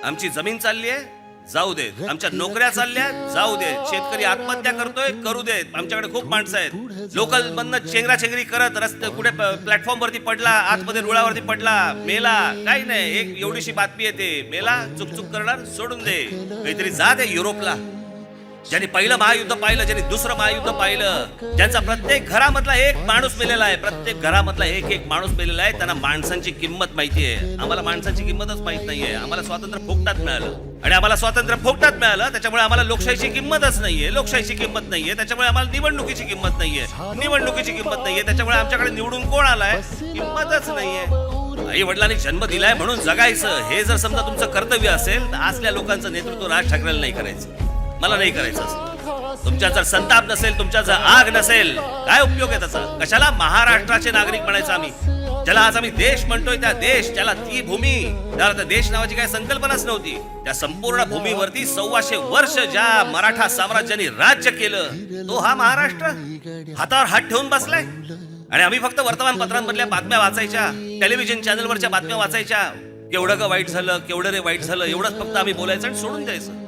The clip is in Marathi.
आमची जमीन चालली आहे, जाऊ देत. आमच्या नोकऱ्या चालल्या, जाऊ देत. शेतकरी आत्महत्या करतोय, करू देत. आमच्याकडे खूप माणसं आहेत. लोकल मधनं चेंगराचेंगरी करत रस्ते कुठे प्लॅटफॉर्म वरती पडला, आतमध्ये रुळावरती पडला, मेला. काही नाही, एक एवढीशी बातमी येते, मेला, चुकचुक करणार, सोडून दे. काहीतरी जा दे युरोपला. ज्यांनी पहिलं महायुद्ध पाहिलं, ज्यांनी दुसरं महायुद्ध पाहिलं, ज्यांचा प्रत्येक घरामधला एक माणूस मेलेला आहे, प्रत्येक घरामधला एक एक माणूस मेलेला आहे, त्यांना माणसांची किंमत माहिती आहे. आम्हाला माणसांची किंमतच माहित नाहीये. आम्हाला स्वातंत्र्य फुकटात मिळालं, आणि आम्हाला स्वातंत्र्य फुकटात मिळालं, त्याच्यामुळे आम्हाला लोकशाहीची किंमतच नाहीये. लोकशाहीची किंमत नाहीये, त्याच्यामुळे आम्हाला निवडणुकीची किंमत नाहीये. निवडणुकीची किंमत नाहीये, त्याच्यामुळे आमच्याकडे निवडून कोण आलाय, किंमतच नाहीये. आई वडिलांनी जन्म दिलाय म्हणून जगायचं, हे जर समजा तुमचं कर्तव्य असेल तर असल्या लोकांचं नेतृत्व राज ठाकरेला नाही करायचं, मला नाही करायचं असं. तुमच्या जर संताप नसेल, तुमच्या जर आग नसेल, काय उपयोग आहे त्याचा? कशाला महाराष्ट्राचे नागरिक म्हणायचं आम्ही? ज्याला आज आम्ही देश म्हणतोय, त्या देश, त्याला ती भूमी, त्याला त्या देश नावाची काही संकल्पनाच नव्हती. त्या संपूर्ण भूमीवरती 125 वर्ष ज्या मराठा साम्राज्याने राज्य केलं, तो हा महाराष्ट्र हातावर हात ठेवून बसलाय. आणि आम्ही फक्त वर्तमानपत्रांमधल्या बातम्या वाचायच्या, टेलिव्हिजन चॅनलवरच्या बातम्या वाचायच्या. केवढं का वाईट झालं, केवढं रे वाईट झालं, एवढंच फक्त आम्ही बोलायचं आणि सोडून द्यायचं.